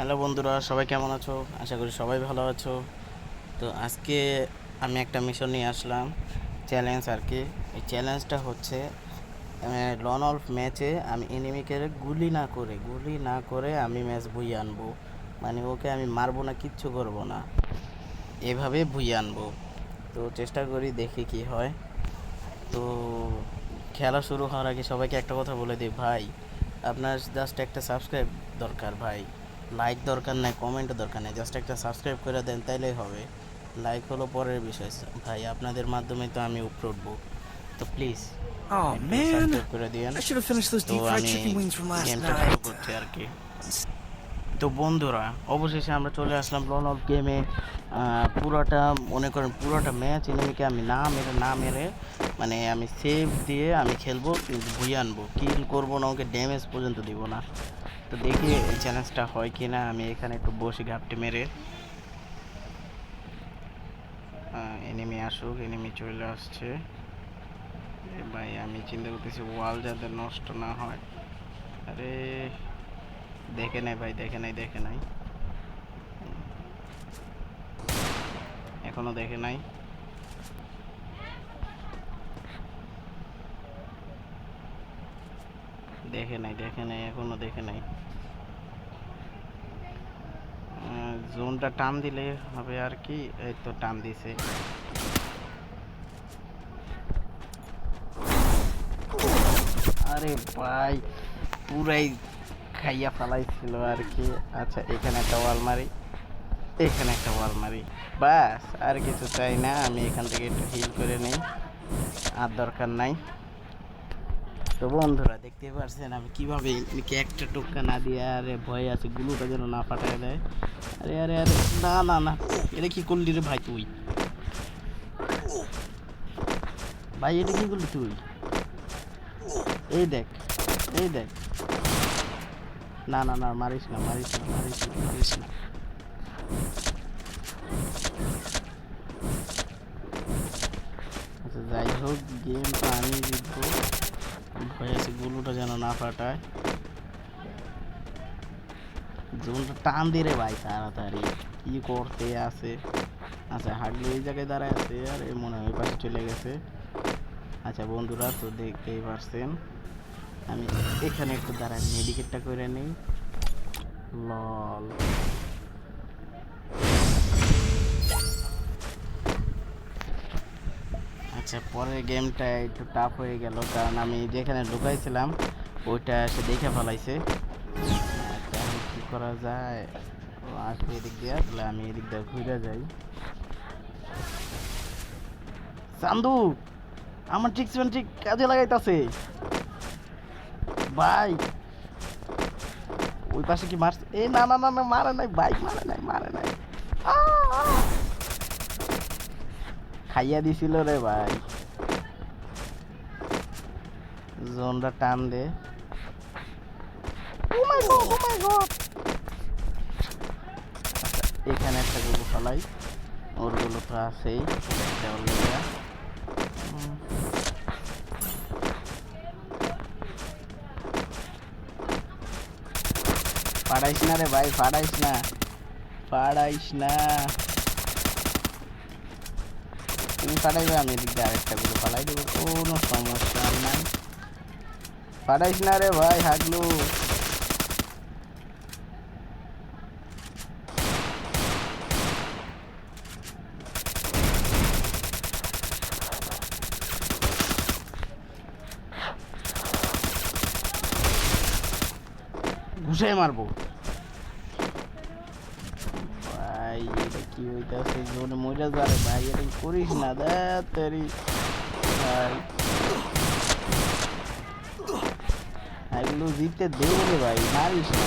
Hello বন্ধুরা, সবাই কেমন আছো? আশা করি সবাই ভালো আছো। তো আজকে আমি একটা মিশন নিয়ে আসলাম, চ্যালেঞ্জ আর কি। এই চ্যালেঞ্জটা হচ্ছে লন অফ ম্যাচে আমি এনিমিকে গুলি না করে আমি ম্যাচ বুইয়ে আনবো। মানে ওকে আমি মারবো না, কিচ্ছু করবো না, এভাবে বুইয়ে আনবো। তো চেষ্টা করি, দেখি কি হয়। তো খেলা শুরু হওয়ার আগে সবাইকে একটা কথা বলে দিই ভাই, আপনার জাস্ট একটা সাবস্ক্রাইব দরকার ভাই। লাইক দরকার নাই, কমেন্টও দরকার নাই, জাস্ট একটা সাবস্ক্রাইব করে দেন, তাইলেই হবে। লাইক হলো পরের বিষয় ভাই, আপনাদের মাধ্যমে তো আমি উপরে উঠবো। তো প্লিজ Oh একটু man, সাবস্ক্রাইব করে দিয়েন। I should have finished those তো deep fried আমি chicken wings from last গেমটা শুরু night. করছি আর কি। তো বন্ধুরা, অবশেষে আমরা চলে আসলাম লন অফ গেমে। পুরোটা মনে করেন, পুরোটা ম্যাচ এনিমিকে আমি না মেরে মানে আমি সেভ দিয়ে আমি খেলবো, কিন্তু ভুইয়ে আনবো, কিল করবো না, ওকে ড্যামেজ পর্যন্ত দিব না। তো দেখি এই চ্যালেঞ্জটা হয় কি না। আমি এখানে একটু বসে ঘাপটি মেরে, এনিমি আসুক। এনিমি চলে আসছে। ভাই আমি চিন্তা করতেছি ওয়াল যাতে নষ্ট না হয়। আরে দেখে নাই ভাই, দেখে নাই, এখনো দেখে নাই। দেখে নাই এখনো দেখে নাই। জোনটা টান দিলে হবে আর কি। এই তো টান দিছে। আরে ভাই পুরাই খাইয়া ফালাইছিল আর কি। আচ্ছা এখানে একটা ওয়াল মারি, এখানে একটা ওয়াল মারি, বাস আর কিছু চাই না। আমি এখান থেকে একটু হিল করে নিই, আর দরকার নাই। তো বন্ধুরা দেখতে পারছেন আমি কিভাবে একটা টোক্কা না দিয়ে, আরে ভয় আছে গুলোটা যেন না ফাটায় দেয়। আরে আরে আরে, না না না, এটা কি করলি রে ভাই তুই? ভাই এটা কি করলি তুই? এই দেখ, এই দেখ, না না না, মারিস না। আচ্ছা যাই হোক, গেম তো আমি জিতবো। ভয় আছে গুলোটা যেন না ফাটায়। জোনটা টান দিয়ে রে ভাই তাড়াতাড়ি, কি করতে আছে? আচ্ছা হাগলু এই জায়গায় দাঁড়ায় আছে, আর মনে হয় ওই পাশে চলে গেছে। আচ্ছা বন্ধুরা, তো দেখতেই পারছেন আমি এখানে একটু দাঁড়ায় মেডিকেটটা করে নিই। লল, আচ্ছা পরের গেমটা একটু টাফ হয়ে গেল, কারণ আমি যেখানে ঢুকাইছিলাম ওইটা সে দেখে ফেলাইছে। এখন কি করা যায়? ও আসবে এদিক দিয়ে, তাহলে আমি এদিক দিয়ে ঘুরে যাই। চান্দু আমার ঠিক কাজে লাগাইতাছে ভাই। ওই পাশে কি মারছে? এই না না না না, মারে নাই ভাই, মারে নাই। খাইয়া দিছিল রে ভাই। জোনটা টান দে। ও মাই গড। এখানে একটা গুলো ফলাই, ওর গুলো তো আছেই। ফাড়াইস না রে ভাই, ফাড়াইস না। তুমি ফাটাইবে, আমি এদিক দিয়ে আরেকটা গুলো ফালাই দেবো, কোনো সমস্যা নাই। ফাটাইস না রে ভাই হাগলু। ঘুষাই মারবো ভাই। এটা কি হইতাছে? জোনে মরে যা রে ভাই, এটা করিস না দেরি ভাই। এগুলো জিততে দেবো রে ভাই, মারিস না।